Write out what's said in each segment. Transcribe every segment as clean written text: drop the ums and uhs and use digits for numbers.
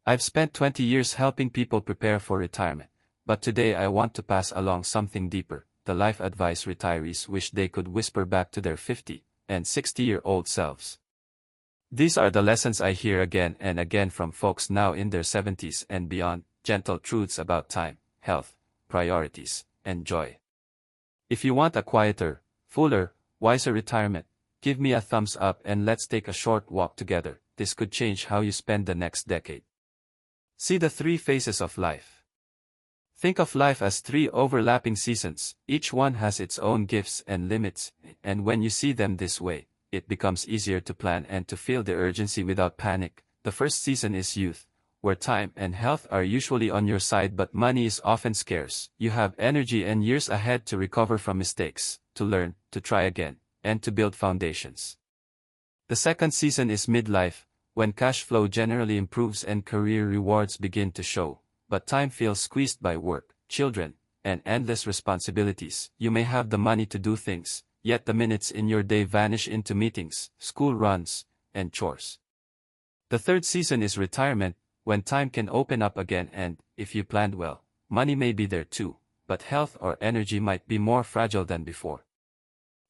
I've spent 20 years helping people prepare for retirement, but today I want to pass along something deeper, the life advice retirees wish they could whisper back to their 50 and 60-year-old selves. These are the lessons I hear again and again from folks now in their 70s and beyond, gentle truths about time, health, priorities, and joy. If you want a quieter, fuller, wiser retirement, give me a thumbs up and let's take a short walk together. This could change how you spend the next decade. See the three phases of life. Think of life as three overlapping seasons. Each one has its own gifts and limits, and when you see them this way, it becomes easier to plan and to feel the urgency without panic. The first season is youth, where time and health are usually on your side but money is often scarce. You have energy and years ahead to recover from mistakes, to learn, to try again, and to build foundations. The second season is midlife, when cash flow generally improves and career rewards begin to show, but time feels squeezed by work, children, and endless responsibilities. You may have the money to do things, yet the minutes in your day vanish into meetings, school runs, and chores. The third season is retirement, when time can open up again and, if you planned well, money may be there too, but health or energy might be more fragile than before.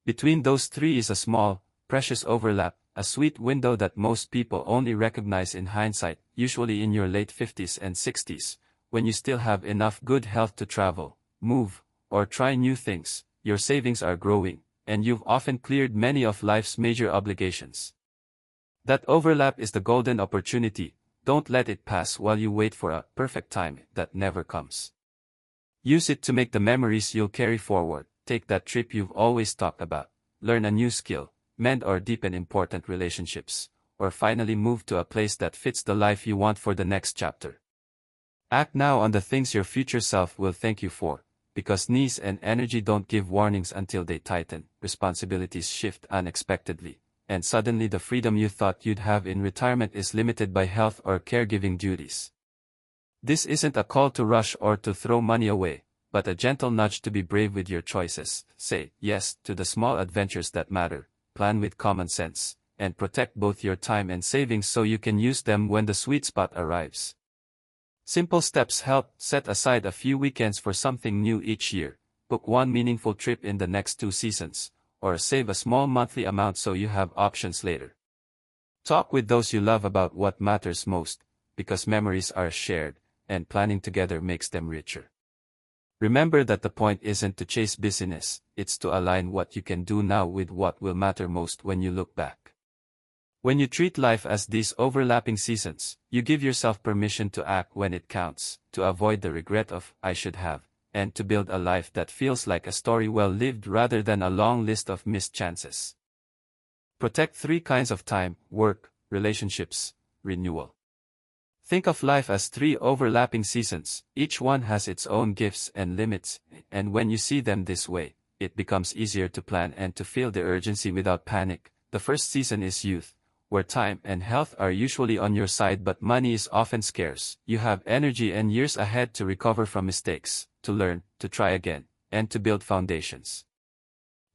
Between those three is a small, precious overlap, a sweet window that most people only recognize in hindsight, usually in your late 50s and 60s, when you still have enough good health to travel, move, or try new things, your savings are growing, and you've often cleared many of life's major obligations. That overlap is the golden opportunity. Don't let it pass while you wait for a perfect time that never comes. Use it to make the memories you'll carry forward. Take that trip you've always talked about, learn a new skill, mend or deepen important relationships, or finally move to a place that fits the life you want for the next chapter. Act now on the things your future self will thank you for, because knees and energy don't give warnings until they tighten, responsibilities shift unexpectedly, and suddenly the freedom you thought you'd have in retirement is limited by health or caregiving duties. This isn't a call to rush or to throw money away, but a gentle nudge to be brave with your choices. Say yes to the small adventures that matter, plan with common sense, and protect both your time and savings so you can use them when the sweet spot arrives. Simple steps help. Set aside a few weekends for something new each year, book one meaningful trip in the next 2 seasons, or save a small monthly amount so you have options later. Talk with those you love about what matters most, because memories are shared, and planning together makes them richer. Remember that the point isn't to chase busyness, it's to align what you can do now with what will matter most when you look back. When you treat life as these overlapping seasons, you give yourself permission to act when it counts, to avoid the regret of "I should have," and to build a life that feels like a story well lived rather than a long list of missed chances. Protect 3 kinds of time: work, relationships, renewal. Think of life as 3 overlapping seasons. Each one has its own gifts and limits, and when you see them this way, it becomes easier to plan and to feel the urgency without panic. The first season is youth, where time and health are usually on your side but money is often scarce. You have energy and years ahead to recover from mistakes, to learn, to try again, and to build foundations.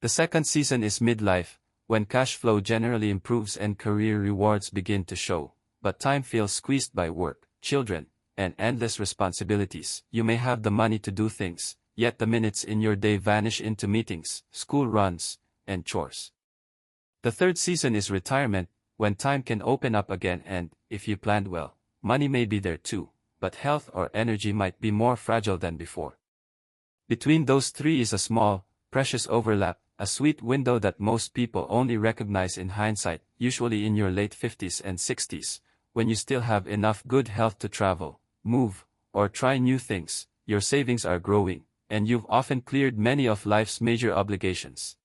The second season is midlife, when cash flow generally improves and career rewards begin to show, but time feels squeezed by work, children, and endless responsibilities. You may have the money to do things, yet the minutes in your day vanish into meetings, school runs, and chores. The third season is retirement, when time can open up again and, if you planned well, money may be there too, but health or energy might be more fragile than before. Between those 3 is a small, precious overlap, a sweet window that most people only recognize in hindsight, usually in your late 50s and 60s, when you still have enough good health to travel, move, or try new things. Your savings are growing, and you've often cleared many of life's major obligations.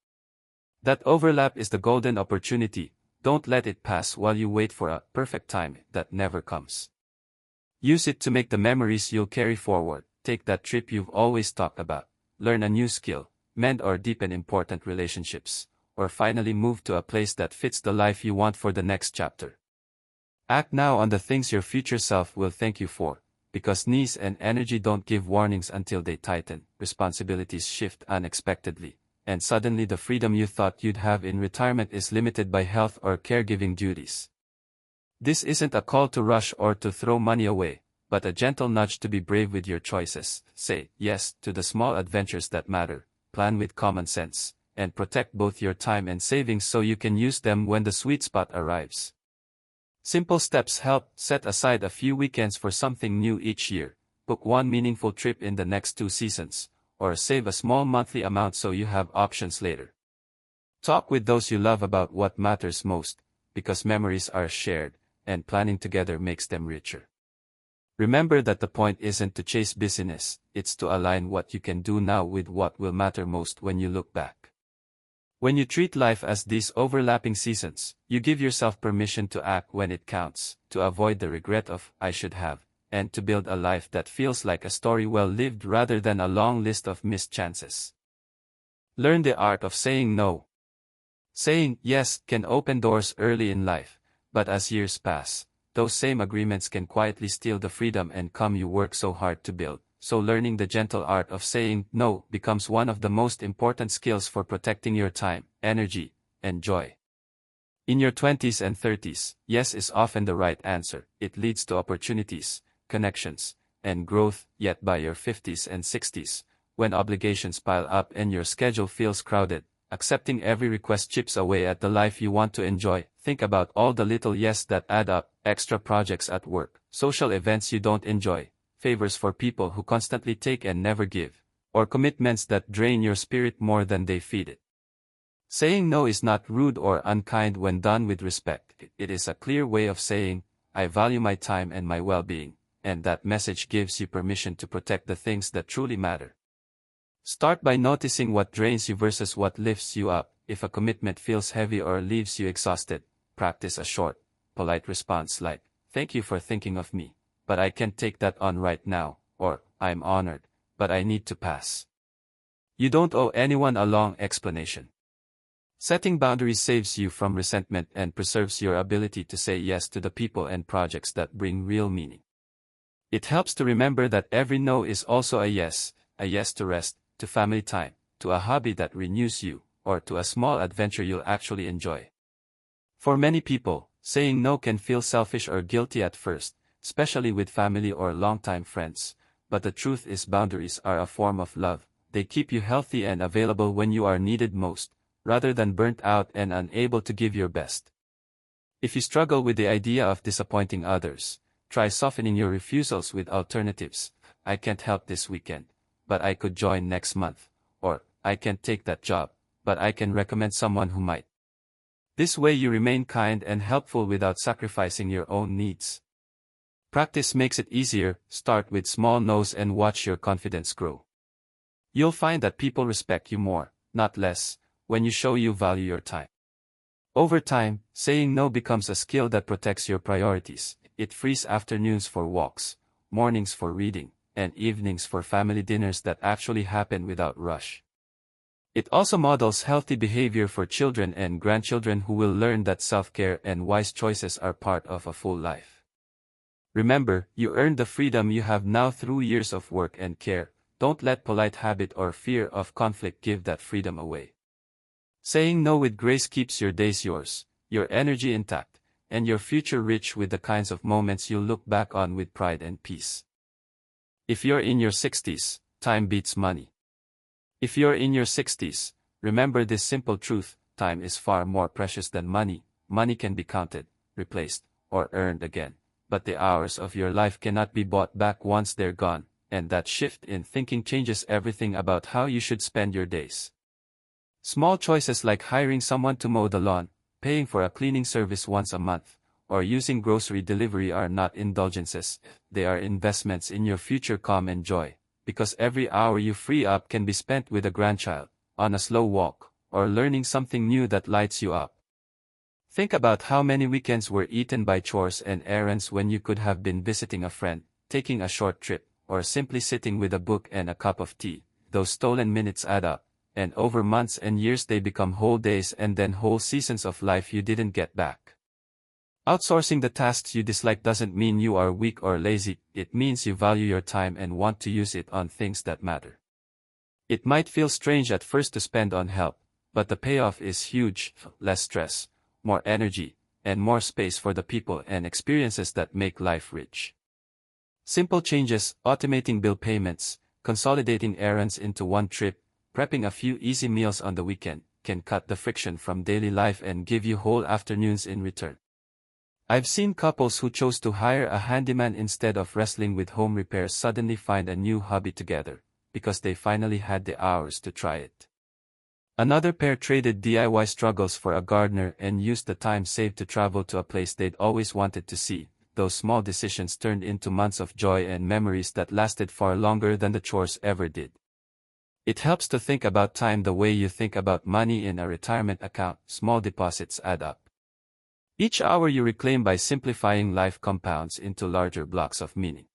That overlap is the golden opportunity. Don't let it pass while you wait for a perfect time that never comes. Use it to make the memories you'll carry forward. Take that trip you've always talked about, learn a new skill, mend or deepen important relationships, or finally move to a place that fits the life you want for the next chapter. Act now on the things your future self will thank you for, because knees and energy don't give warnings until they tighten, responsibilities shift unexpectedly, and suddenly the freedom you thought you'd have in retirement is limited by health or caregiving duties. This isn't a call to rush or to throw money away, but a gentle nudge to be brave with your choices. Say yes to the small adventures that matter, plan with common sense, and protect both your time and savings so you can use them when the sweet spot arrives. Simple steps help. Set aside a few weekends for something new each year, book one meaningful trip in the next 2 seasons, or save a small monthly amount so you have options later. Talk with those you love about what matters most, because memories are shared, and planning together makes them richer. Remember that the point isn't to chase busyness, it's to align what you can do now with what will matter most when you look back. When you treat life as these overlapping seasons, you give yourself permission to act when it counts, to avoid the regret of "I should have," and to build a life that feels like a story well lived rather than a long list of missed chances. Learn the art of saying no. Saying yes can open doors early in life, but as years pass, those same agreements can quietly steal the freedom and calm you work so hard to build. So learning the gentle art of saying no becomes one of the most important skills for protecting your time, energy, and joy. In your 20s and 30s, yes is often the right answer. It leads to opportunities, connections, and growth. Yet by your 50s and 60s, when obligations pile up and your schedule feels crowded, accepting every request chips away at the life you want to enjoy. Think about all the little yes that add up: extra projects at work, social events you don't enjoy, favors for people who constantly take and never give, or commitments that drain your spirit more than they feed it. Saying no is not rude or unkind when done with respect. It is a clear way of saying, "I value my time and my well-being," and that message gives you permission to protect the things that truly matter. Start by noticing what drains you versus what lifts you up. If a commitment feels heavy or leaves you exhausted, practice a short, polite response like, "Thank you for thinking of me, but I can't take that on right now," or "I'm honored, but I need to pass." You don't owe anyone a long explanation. Setting boundaries saves you from resentment and preserves your ability to say yes to the people and projects that bring real meaning. It helps to remember that every no is also a yes to rest, to family time, to a hobby that renews you, or to a small adventure you'll actually enjoy. For many people, saying no can feel selfish or guilty at first, especially with family or longtime friends, but the truth is boundaries are a form of love. They keep you healthy and available when you are needed most, rather than burnt out and unable to give your best. If you struggle with the idea of disappointing others, try softening your refusals with alternatives. "I can't help this weekend, but I could join next month," or "I can't take that job, but I can recommend someone who might." This way you remain kind and helpful without sacrificing your own needs. Practice makes it easier. Start with small no's and watch your confidence grow. You'll find that people respect you more, not less, when you show you value your time. Over time, saying no becomes a skill that protects your priorities. It frees afternoons for walks, mornings for reading, and evenings for family dinners that actually happen without rush. It also models healthy behavior for children and grandchildren who will learn that self-care and wise choices are part of a full life. Remember, you earned the freedom you have now through years of work and care. Don't let polite habit or fear of conflict give that freedom away. Saying no with grace keeps your days yours, your energy intact, and your future rich with the kinds of moments you'll look back on with pride and peace. If you're in your 60s, time beats money. If you're in your 60s, remember this simple truth: time is far more precious than money. Money can be counted, replaced, or earned again, but the hours of your life cannot be bought back once they're gone, and that shift in thinking changes everything about how you should spend your days. Small choices like hiring someone to mow the lawn, paying for a cleaning service once a month, or using grocery delivery are not indulgences, they are investments in your future calm and joy, because every hour you free up can be spent with a grandchild, on a slow walk, or learning something new that lights you up. Think about how many weekends were eaten by chores and errands when you could have been visiting a friend, taking a short trip, or simply sitting with a book and a cup of tea. Those stolen minutes add up, and over months and years they become whole days and then whole seasons of life you didn't get back. Outsourcing the tasks you dislike doesn't mean you are weak or lazy, it means you value your time and want to use it on things that matter. It might feel strange at first to spend on help, but the payoff is huge: less stress, more energy, and more space for the people and experiences that make life rich. Simple changes, automating bill payments, consolidating errands into one trip, prepping a few easy meals on the weekend, can cut the friction from daily life and give you whole afternoons in return. I've seen couples who chose to hire a handyman instead of wrestling with home repairs suddenly find a new hobby together, because they finally had the hours to try it. Another pair traded DIY struggles for a gardener and used the time saved to travel to a place they'd always wanted to see. Those small decisions turned into months of joy and memories that lasted far longer than the chores ever did. It helps to think about time the way you think about money in a retirement account. Small deposits add up. Each hour you reclaim by simplifying life compounds into larger blocks of meaning.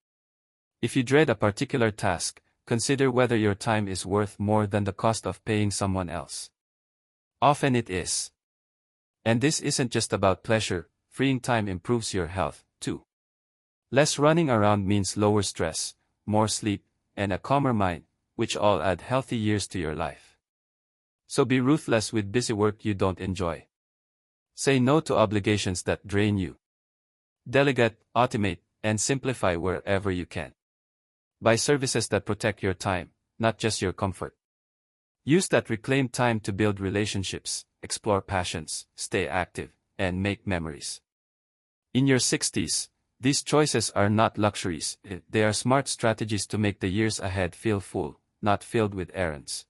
If you dread a particular task, consider whether your time is worth more than the cost of paying someone else. Often it is. And this isn't just about pleasure, freeing time improves your health, too. Less running around means lower stress, more sleep, and a calmer mind, which all add healthy years to your life. So be ruthless with busy work you don't enjoy. Say no to obligations that drain you. Delegate, automate, and simplify wherever you can. Buy services that protect your time, not just your comfort. Use that reclaimed time to build relationships, explore passions, stay active, and make memories. In your 60s, these choices are not luxuries, they are smart strategies to make the years ahead feel full, not filled with errands.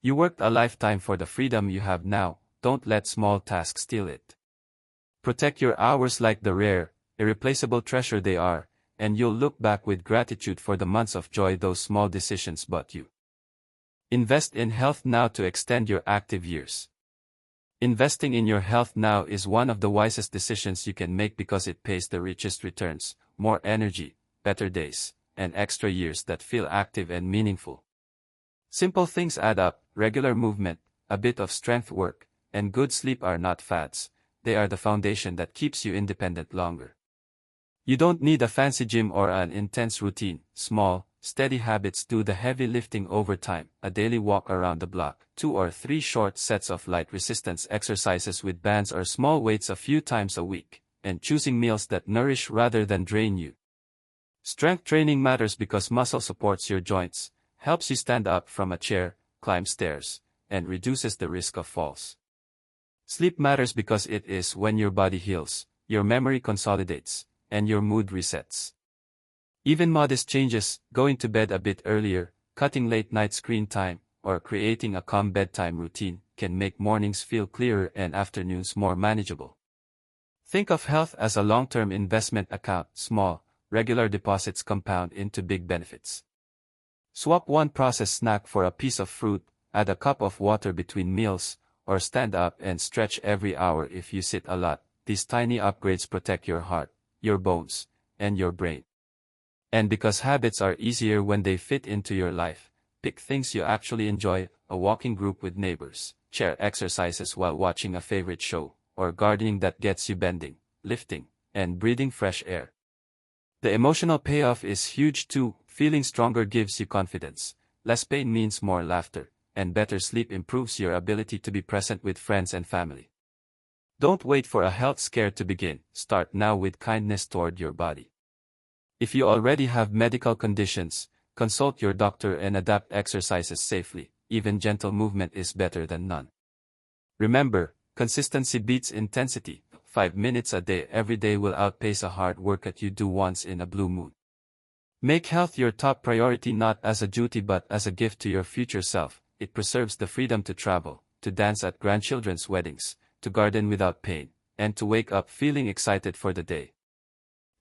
You worked a lifetime for the freedom you have now. Don't let small tasks steal it. Protect your hours like the rare, irreplaceable treasure they are, and you'll look back with gratitude for the months of joy those small decisions brought you. Invest in health now to extend your active years. Investing in your health now is one of the wisest decisions you can make because it pays the richest returns, more energy, better days, and extra years that feel active and meaningful. Simple things add up: regular movement, a bit of strength work, and good sleep are not fads, they are the foundation that keeps you independent longer. You don't need a fancy gym or an intense routine. Small, steady habits do the heavy lifting over time. A daily walk around the block, 2 or 3 short sets of light resistance exercises with bands or small weights a few times a week, and choosing meals that nourish rather than drain you. Strength training matters because muscle supports your joints, helps you stand up from a chair, climb stairs, and reduces the risk of falls. Sleep matters because it is when your body heals, your memory consolidates, and your mood resets. Even modest changes, going to bed a bit earlier, cutting late-night screen time, or creating a calm bedtime routine, can make mornings feel clearer and afternoons more manageable. Think of health as a long-term investment account. Small, regular deposits compound into big benefits. Swap one processed snack for a piece of fruit, add a cup of water between meals, or stand up and stretch every hour if you sit a lot. These tiny upgrades protect your heart, your bones, and your brain. And because habits are easier when they fit into your life, pick things you actually enjoy: a walking group with neighbors, chair exercises while watching a favorite show, or gardening that gets you bending, lifting, and breathing fresh air. The emotional payoff is huge too. Feeling stronger gives you confidence, less pain means more laughter, and better sleep improves your ability to be present with friends and family. Don't wait for a health scare to begin. Start now with kindness toward your body. If you already have medical conditions, consult your doctor and adapt exercises safely. Even gentle movement is better than none. Remember, consistency beats intensity. 5 minutes a day every day will outpace a hard workout you do once in a blue moon. Make health your top priority, not as a duty but as a gift to your future self. It preserves the freedom to travel, to dance at grandchildren's weddings, to garden without pain, and to wake up feeling excited for the day.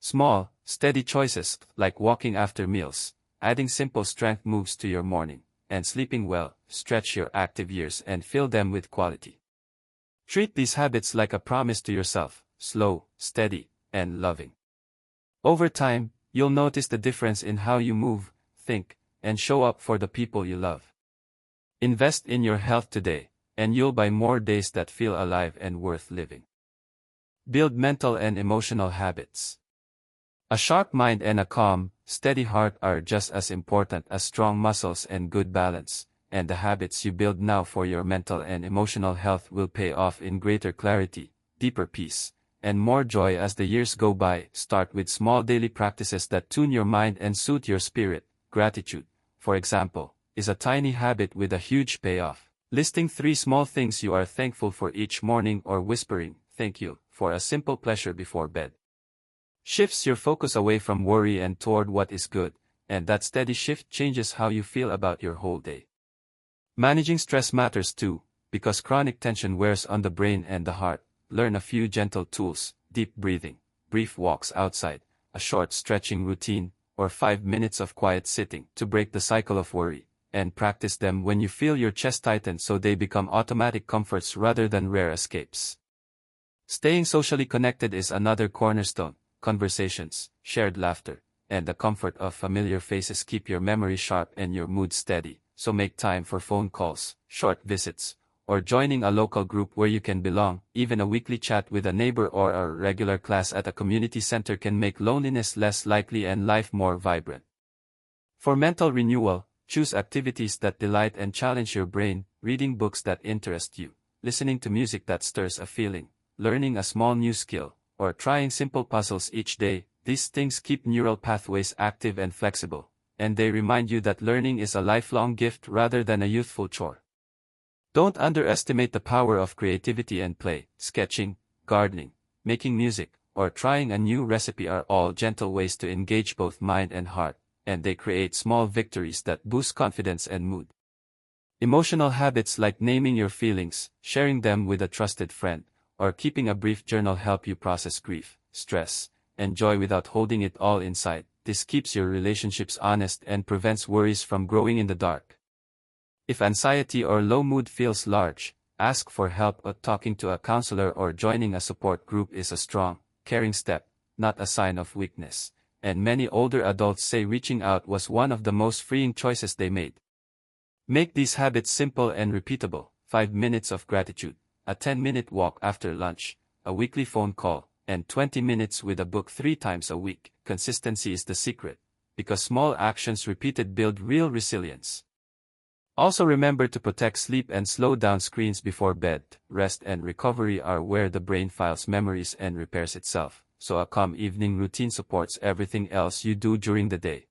Small, steady choices, like walking after meals, adding simple strength moves to your morning, and sleeping well, stretch your active years and fill them with quality. Treat these habits like a promise to yourself: slow, steady, and loving. Over time, you'll notice the difference in how you move, think, and show up for the people you love. Invest in your health today, and you'll buy more days that feel alive and worth living. Build mental and emotional habits. A sharp mind and a calm, steady heart are just as important as strong muscles and good balance, and the habits you build now for your mental and emotional health will pay off in greater clarity, deeper peace, and more joy as the years go by. Start with small daily practices that tune your mind and soothe your spirit. Gratitude, for example, is a tiny habit with a huge payoff. Listing 3 small things you are thankful for each morning or whispering, "Thank you," for a simple pleasure before bed. Shifts your focus away from worry and toward what is good, and that steady shift changes how you feel about your whole day. Managing stress matters too, because chronic tension wears on the brain and the heart. Learn a few gentle tools: deep breathing, brief walks outside, a short stretching routine, or 5 minutes of quiet sitting to break the cycle of worry, and practice them when you feel your chest tighten so they become automatic comforts rather than rare escapes. Staying socially connected is another cornerstone. Conversations, shared laughter, and the comfort of familiar faces keep your memory sharp and your mood steady, so make time for phone calls, short visits, or joining a local group where you can belong. Even a weekly chat with a neighbor or a regular class at a community center can make loneliness less likely and life more vibrant. For mental renewal, choose activities that delight and challenge your brain, reading books that interest you, listening to music that stirs a feeling, learning a small new skill, or trying simple puzzles each day. These things keep neural pathways active and flexible, and they remind you that learning is a lifelong gift rather than a youthful chore. Don't underestimate the power of creativity and play. Sketching, gardening, making music, or trying a new recipe are all gentle ways to engage both mind and heart, and they create small victories that boost confidence and mood. Emotional habits like naming your feelings, sharing them with a trusted friend, or keeping a brief journal help you process grief, stress, and joy without holding it all inside. This keeps your relationships honest and prevents worries from growing in the dark. If anxiety or low mood feels large, ask for help. Talking to a counselor or joining a support group is a strong, caring step, not a sign of weakness, and many older adults say reaching out was one of the most freeing choices they made. Make these habits simple and repeatable: 5 minutes of gratitude, a 10-minute walk after lunch, a weekly phone call, and 20 minutes with a book 3 times a week. Consistency is the secret, because small actions repeated build real resilience. Also remember to protect sleep and slow down screens before bed. Rest and recovery are where the brain files memories and repairs itself, so a calm evening routine supports everything else you do during the day.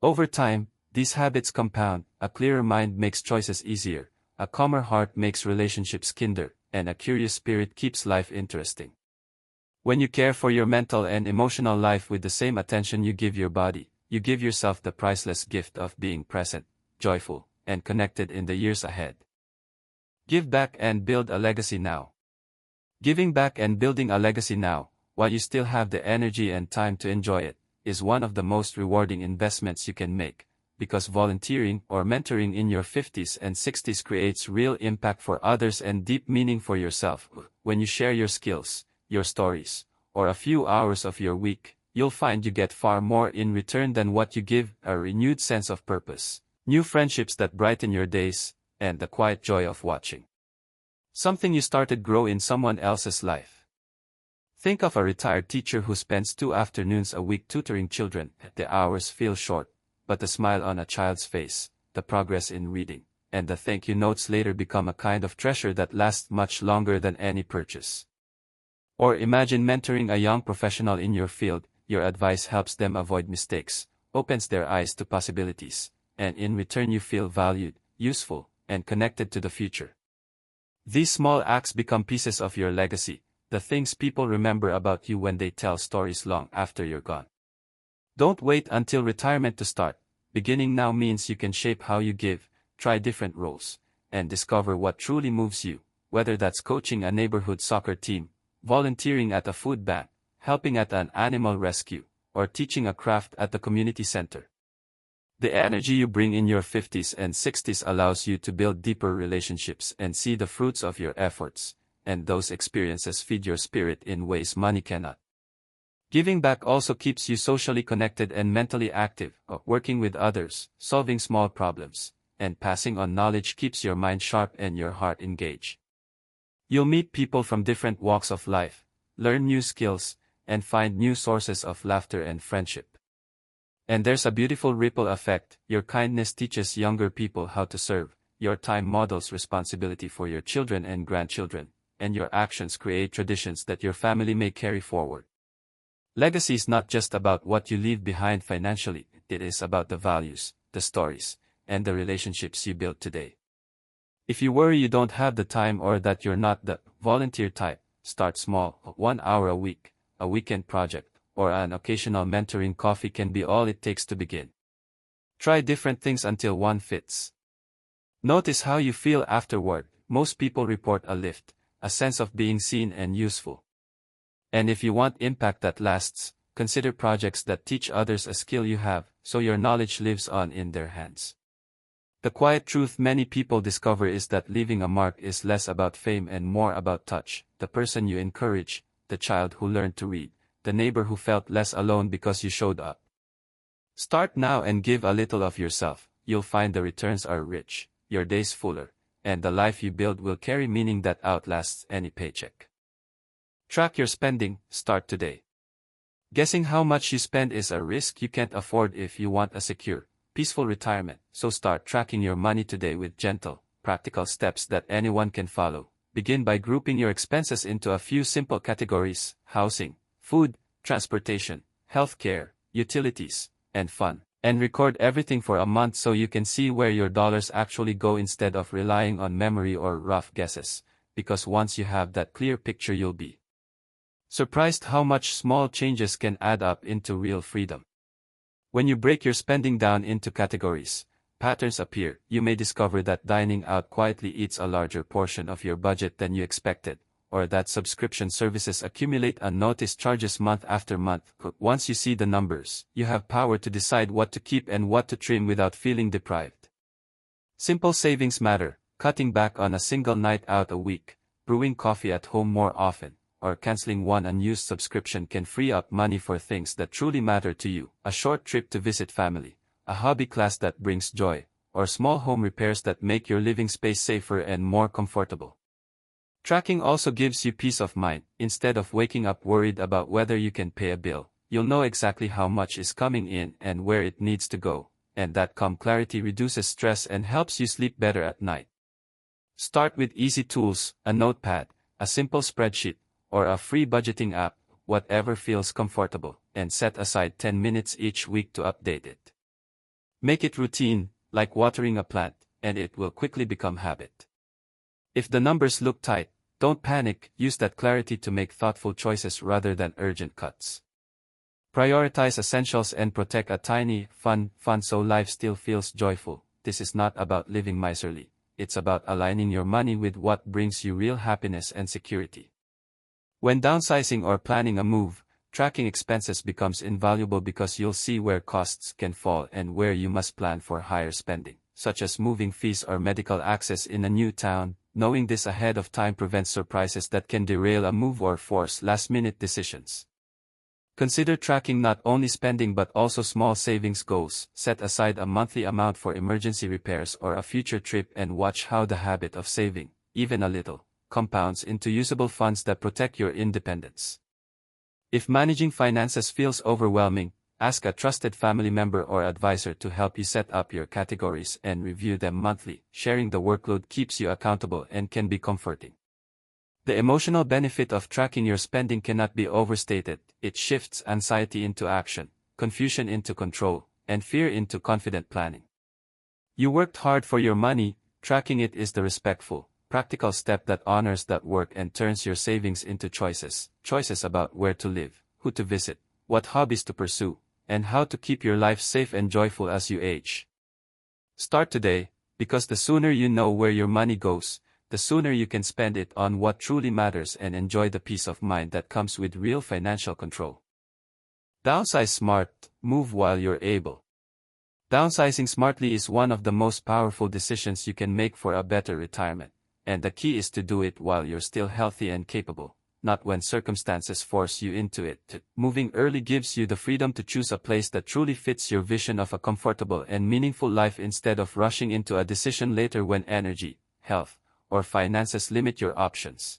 Over time, these habits compound. A clearer mind makes choices easier, a calmer heart makes relationships kinder, and a curious spirit keeps life interesting. When you care for your mental and emotional life with the same attention you give your body, you give yourself the priceless gift of being present, joyful, and connected in the years ahead. Give back and build a legacy now. Giving back and building a legacy now, while you still have the energy and time to enjoy it, is one of the most rewarding investments you can make, because volunteering or mentoring in your 50s and 60s creates real impact for others and deep meaning for yourself. When you share your skills, your stories, or a few hours of your week, you'll find you get far more in return than what you give: a renewed sense of purpose, new friendships that brighten your days, and the quiet joy of watching something you started grow in someone else's life. Think of a retired teacher who spends 2 afternoons a week tutoring children. The hours feel short, but the smile on a child's face, the progress in reading, and the thank you notes later become a kind of treasure that lasts much longer than any purchase. Or imagine mentoring a young professional in your field. Your advice helps them avoid mistakes, opens their eyes to possibilities, and in return you feel valued, useful, and connected to the future. These small acts become pieces of your legacy, the things people remember about you when they tell stories long after you're gone. Don't wait until retirement to start. Beginning now means you can shape how you give, try different roles, and discover what truly moves you, whether that's coaching a neighborhood soccer team, volunteering at a food bank, helping at an animal rescue, or teaching a craft at the community center. The energy you bring in your 50s and 60s allows you to build deeper relationships and see the fruits of your efforts, and those experiences feed your spirit in ways money cannot. Giving back also keeps you socially connected and mentally active. Working with others, solving small problems, and passing on knowledge keeps your mind sharp and your heart engaged. You'll meet people from different walks of life, learn new skills, and find new sources of laughter and friendship. And there's a beautiful ripple effect. Your kindness teaches younger people how to serve, your time models responsibility for your children and grandchildren, and your actions create traditions that your family may carry forward. Legacy is not just about what you leave behind financially, it is about the values, the stories, and the relationships you build today. If you worry you don't have the time or that you're not the volunteer type, start small. 1 hour a week, a weekend project, or an occasional mentoring coffee can be all it takes to begin. Try different things until one fits. Notice how you feel afterward. Most people report a lift, a sense of being seen and useful. And if you want impact that lasts, consider projects that teach others a skill you have, so your knowledge lives on in their hands. The quiet truth many people discover is that leaving a mark is less about fame and more about touch. The person you encourage, the child who learned to read, the neighbor who felt less alone because you showed up. Start now and give a little of yourself. You'll find the returns are rich, your days fuller, and the life you build will carry meaning that outlasts any paycheck. Track your spending. Start today. Guessing how much you spend is a risk you can't afford if you want a secure, peaceful retirement, so start tracking your money today with gentle, practical steps that anyone can follow. Begin by grouping your expenses into a few simple categories: housing, food, transportation, healthcare, utilities, and fun. And record everything for a month so you can see where your dollars actually go instead of relying on memory or rough guesses, because once you have that clear picture you'll be surprised how much small changes can add up into real freedom. When you break your spending down into categories, patterns appear. You may discover that dining out quietly eats a larger portion of your budget than you expected, or that subscription services accumulate unnoticed charges month after month. Once you see the numbers, you have power to decide what to keep and what to trim without feeling deprived. Simple savings matter. Cutting back on a single night out a week, brewing coffee at home more often, or canceling one unused subscription can free up money for things that truly matter to you. A short trip to visit family, a hobby class that brings joy, or small home repairs that make your living space safer and more comfortable. Tracking also gives you peace of mind. Instead of waking up worried about whether you can pay a bill, you'll know exactly how much is coming in and where it needs to go, and that calm clarity reduces stress and helps you sleep better at night. Start with easy tools: a notepad, a simple spreadsheet, or a free budgeting app, whatever feels comfortable, and set aside 10 minutes each week to update it. Make it routine, like watering a plant, and it will quickly become habit. If the numbers look tight, don't panic. Use that clarity to make thoughtful choices rather than urgent cuts. Prioritize essentials and protect a tiny, fun so life still feels joyful. This is not about living miserly. It's about aligning your money with what brings you real happiness and security. When downsizing or planning a move, tracking expenses becomes invaluable because you'll see where costs can fall and where you must plan for higher spending, such as moving fees or medical access in a new town. Knowing this ahead of time prevents surprises that can derail a move or force last-minute decisions. Consider tracking not only spending but also small savings goals. Set aside a monthly amount for emergency repairs or a future trip and watch how the habit of saving, even a little, compounds into usable funds that protect your independence. If managing finances feels overwhelming, ask a trusted family member or advisor to help you set up your categories and review them monthly. Sharing the workload keeps you accountable and can be comforting. The emotional benefit of tracking your spending cannot be overstated. It shifts anxiety into action, confusion into control, and fear into confident planning. You worked hard for your money. Tracking it is the respectful, practical step that honors that work and turns your savings into choices about where to live, who to visit, what hobbies to pursue, and how to keep your life safe and joyful as you age. Start today, because the sooner you know where your money goes, the sooner you can spend it on what truly matters and enjoy the peace of mind that comes with real financial control. Downsize smart. Move while you're able. Downsizing smartly is one of the most powerful decisions you can make for a better retirement, and the key is to do it while you're still healthy and capable, not when circumstances force you into it. Moving early gives you the freedom to choose a place that truly fits your vision of a comfortable and meaningful life instead of rushing into a decision later when energy, health, or finances limit your options.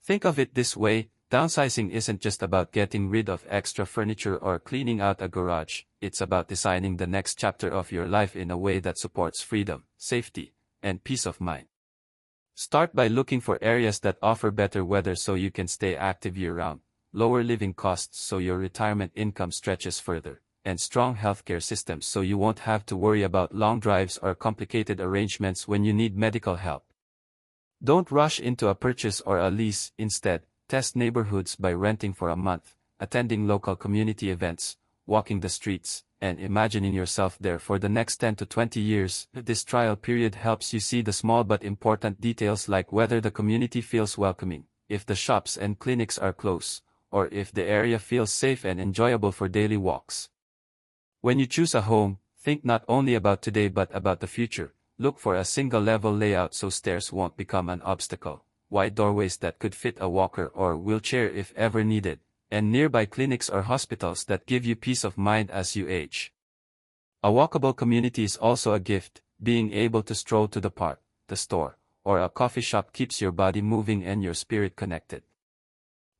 Think of it this way: downsizing isn't just about getting rid of extra furniture or cleaning out a garage. It's about designing the next chapter of your life in a way that supports freedom, safety, and peace of mind. Start by looking for areas that offer better weather so you can stay active year-round, lower living costs so your retirement income stretches further, and strong healthcare systems so you won't have to worry about long drives or complicated arrangements when you need medical help. Don't rush into a purchase or a lease. Instead, test neighborhoods by renting for a month, attending local community events, walking the streets, and imagining yourself there for the next 10 to 20 years. This trial period helps you see the small but important details like whether the community feels welcoming, if the shops and clinics are close, or if the area feels safe and enjoyable for daily walks. When you choose a home, think not only about today but about the future. Look for a single-level layout so stairs won't become an obstacle, wide doorways that could fit a walker or wheelchair if ever needed, and nearby clinics or hospitals that give you peace of mind as you age. A walkable community is also a gift. Being able to stroll to the park, the store, or a coffee shop keeps your body moving and your spirit connected.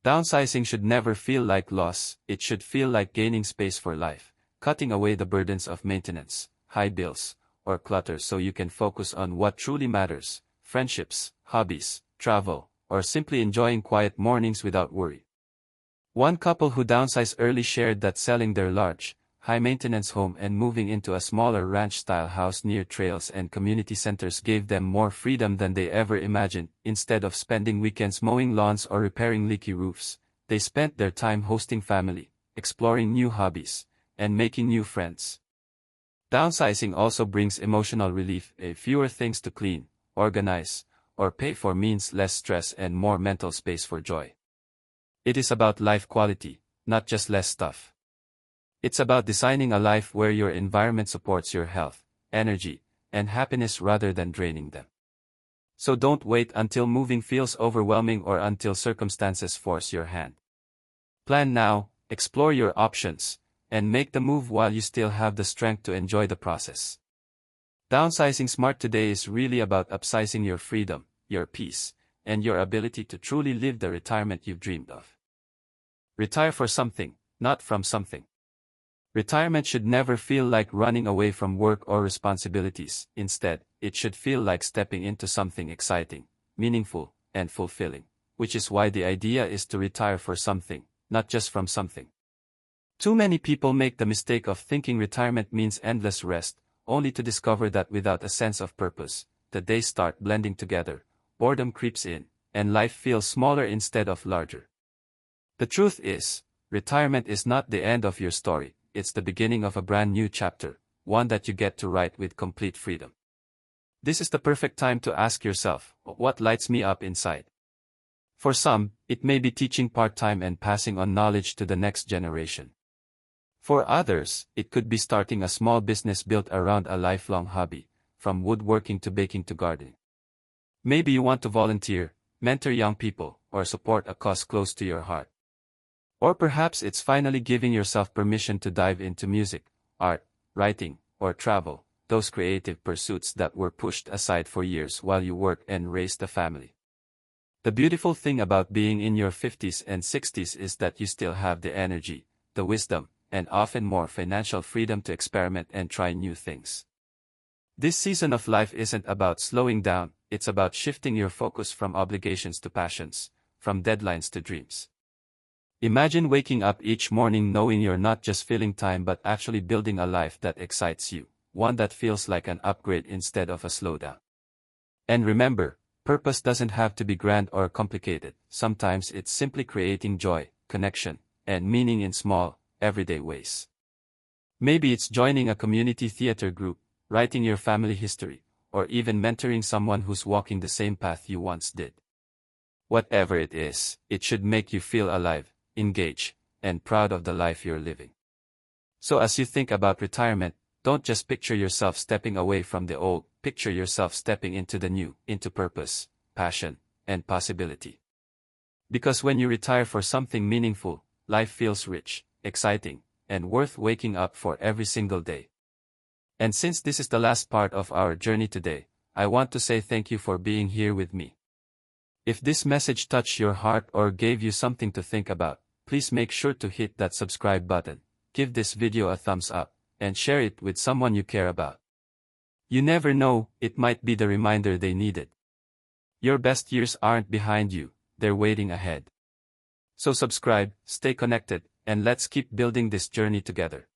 Downsizing should never feel like loss, it should feel like gaining space for life, cutting away the burdens of maintenance, high bills, or clutter so you can focus on what truly matters: friendships, hobbies, travel, or simply enjoying quiet mornings without worry. One couple who downsized early shared that selling their large, high-maintenance home and moving into a smaller ranch-style house near trails and community centers gave them more freedom than they ever imagined. Instead of spending weekends mowing lawns or repairing leaky roofs, they spent their time hosting family, exploring new hobbies, and making new friends. Downsizing also brings emotional relief. Fewer things to clean, organize, or pay for means less stress and more mental space for joy. It is about life quality, not just less stuff. It's about designing a life where your environment supports your health, energy, and happiness rather than draining them. So don't wait until moving feels overwhelming or until circumstances force your hand. Plan now, explore your options, and make the move while you still have the strength to enjoy the process. Downsizing smart today is really about upsizing your freedom, your peace, and your ability to truly live the retirement you've dreamed of. Retire for something, not from something. Retirement should never feel like running away from work or responsibilities. Instead, it should feel like stepping into something exciting, meaningful, and fulfilling, which is why the idea is to retire for something, not just from something. Too many people make the mistake of thinking retirement means endless rest, only to discover that without a sense of purpose, the days start blending together, boredom creeps in, and life feels smaller instead of larger. The truth is, retirement is not the end of your story, it's the beginning of a brand new chapter, one that you get to write with complete freedom. This is the perfect time to ask yourself, what lights me up inside? For some, it may be teaching part-time and passing on knowledge to the next generation. For others, it could be starting a small business built around a lifelong hobby, from woodworking to baking to gardening. Maybe you want to volunteer, mentor young people, or support a cause close to your heart. Or perhaps it's finally giving yourself permission to dive into music, art, writing, or travel, those creative pursuits that were pushed aside for years while you work and raised a family. The beautiful thing about being in your 50s and 60s is that you still have the energy, the wisdom, and often more financial freedom to experiment and try new things. This season of life isn't about slowing down, it's about shifting your focus from obligations to passions, from deadlines to dreams. Imagine waking up each morning knowing you're not just filling time but actually building a life that excites you, one that feels like an upgrade instead of a slowdown. And remember, purpose doesn't have to be grand or complicated. Sometimes it's simply creating joy, connection, and meaning in small, everyday ways. Maybe it's joining a community theater group, writing your family history, or even mentoring someone who's walking the same path you once did. Whatever it is, it should make you feel alive, engaged, and proud of the life you're living. So as you think about retirement, don't just picture yourself stepping away from the old, picture yourself stepping into the new, into purpose, passion, and possibility. Because when you retire for something meaningful, life feels rich, exciting, and worth waking up for every single day. And since this is the last part of our journey today, I want to say thank you for being here with me. If this message touched your heart or gave you something to think about, please make sure to hit that subscribe button, give this video a thumbs up, and share it with someone you care about. You never know, it might be the reminder they needed. Your best years aren't behind you, they're waiting ahead. So subscribe, stay connected, and let's keep building this journey together.